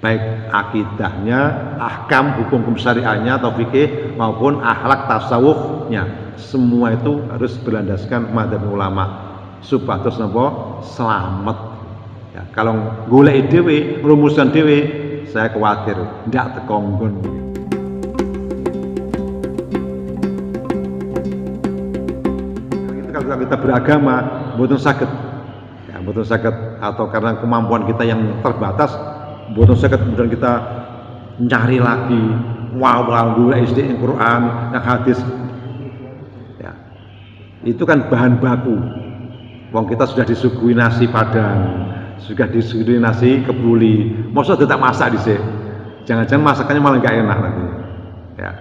baik akidahnya, ahkam hukum syariahnya atau fikih maupun akhlak tasawufnya, semua itu harus berlandaskan madzhab ulama supaya terus napa selamat. Ya, kalau golek dhewe, rumuskan dhewe, saya khawatir ndak tekonggon. Kalau kita beragama mboten saged, ya mboten saged, atau karena kemampuan kita yang terbatas mboten saged kemudian kita mencari lagi golek SD Quran, yang hadis. Ya. Itu kan bahan baku. Wong kita sudah disuguhi nasi padang, sudah disuguhi nasi kebuli, masa tetap masak dhisik. Jangan-jangan masakannya malah nggak enak nanti. Ya.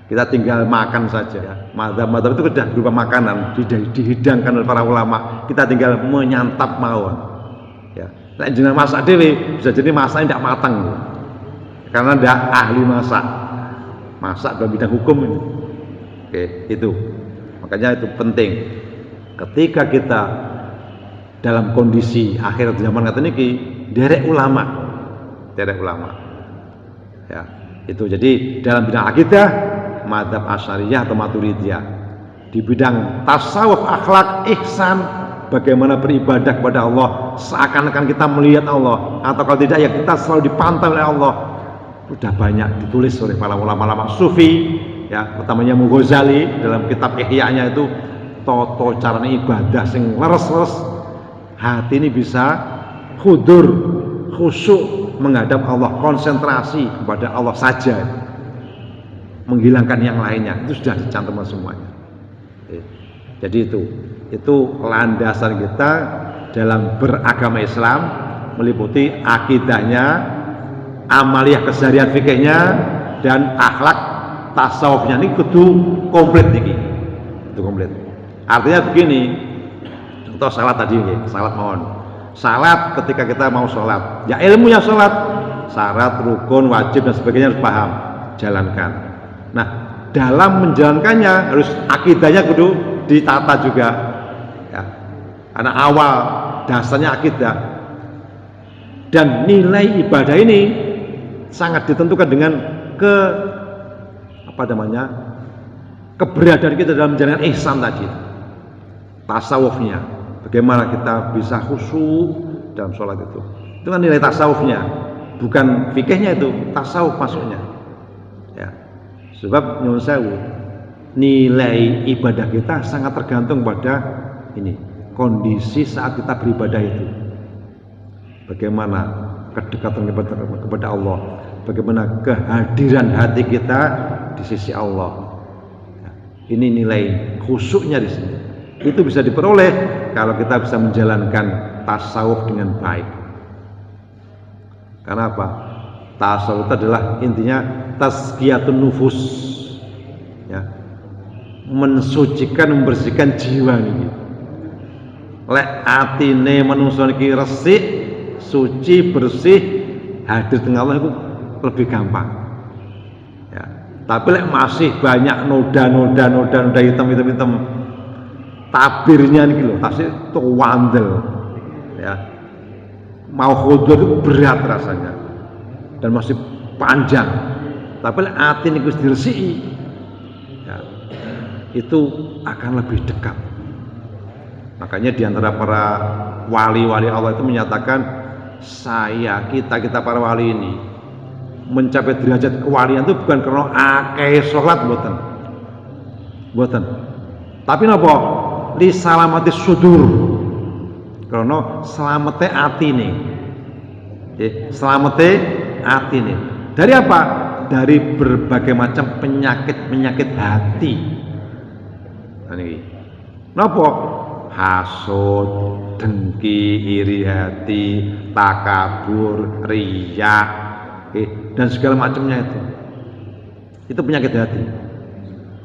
Kita tinggal makan saja. Ya. Madzhab itu sudah berupa makanan, dihidangkan oleh para ulama. Kita tinggal menyantap mawon. Ya. Nek jenengan masak dhewe bisa jadi masaknya tidak matang. Ya. Karena tidak ahli masak. Masak dalam bidang hukum ini. Oke, itu. Makanya itu penting. Ketika kita dalam kondisi akhir zaman kata niki derek ulama. Ya, itu jadi dalam bidang akidah madzhab Asy'ariyah atau Maturidiyah. Di bidang tasawuf, akhlak, ihsan, bagaimana beribadah kepada Allah seakan-akan kita melihat Allah, atau kalau tidak ya kita selalu dipantau oleh Allah. Sudah banyak ditulis oleh para ulama-ulama sufi, ya, utamanya Ghazali dalam kitab Ihya-nya itu toto carane ibadah sing leres-leres, hati ini bisa khudur, khusyuk menghadap Allah, konsentrasi kepada Allah saja, menghilangkan yang lainnya. Itu sudah dicantumkan semuanya. Jadi itu landasan kita dalam beragama Islam, meliputi akidahnya, amaliyah keseharian fikihnya, dan akhlak tasawufnya. Ini kudu komplit nih, itu komplit. Artinya begini, contoh salat tadi, salat mohon. Salat ketika kita mau sholat, ya ilmunya sholat, syarat, rukun, wajib dan sebagainya harus paham, jalankan. Nah, dalam menjalankannya harus akidahnya kudu ditata juga. Ya. Karena awal dasarnya akidah. Dan nilai ibadah ini sangat ditentukan dengan keberadaan kita dalam menjalankan ihsan tadi. Tasawufnya, bagaimana kita bisa khusyuk dalam sholat itu kan nilai tasawufnya, bukan fikihnya, itu tasawuf masuknya. Ya, sebab nyuwun sewu, nilai ibadah kita sangat tergantung pada ini, kondisi saat kita beribadah itu, bagaimana kedekatan kepada Allah, bagaimana kehadiran hati kita di sisi Allah. Ya, ini nilai khusyuknya di sini. Itu bisa diperoleh kalau kita bisa menjalankan tasawuf dengan baik. Karena apa? Tasawuf itu adalah intinya tazkiyatun nufus, ya, mensucikan, membersihkan jiwa ini. Lek atine manungsa niki resik, suci, bersih, hadir dengan Allah itu lebih gampang. Ya. Tapi lek masih banyak noda hitam, tabirnya nih loh, tasnya tuh wandel, ya, mau khudur itu berat rasanya dan masih panjang. Tapi hati ini harus diresiki, ya, itu akan lebih dekat. Makanya diantara para wali-wali Allah itu menyatakan, kita para wali ini mencapai derajat kewalian itu bukan karena akeh sholat, boten. Tapi napa? Li salamati sudur, karena selamate atine. Selamate atine. Dari apa? Dari berbagai macam penyakit hati. Niki. Napa? Hasud, dengki, iri hati, takabur, riya, dan segala macamnya itu. Itu penyakit hati.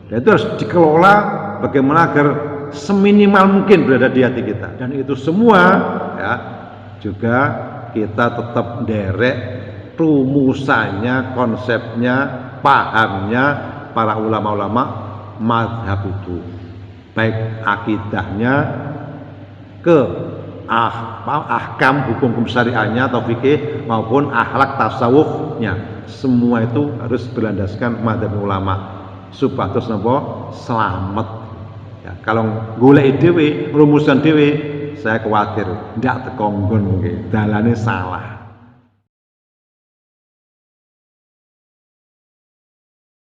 Dan itu harus dikelola bagaimana agar seminimal mungkin berada di hati kita. Dan itu semua, ya, juga kita tetap derek rumusannya, konsepnya, pahamnya para ulama-ulama mazhab itu, baik akidahnya ke ahkam hukum syariahnya atau fikih maupun akhlak tasawufnya, semua itu harus berlandaskan madzhab ulama supados napa selamat. Ya, kalau golek dhewe rumuskan dhewe saya khawatir ndak tekonggon mungkin dalane salah.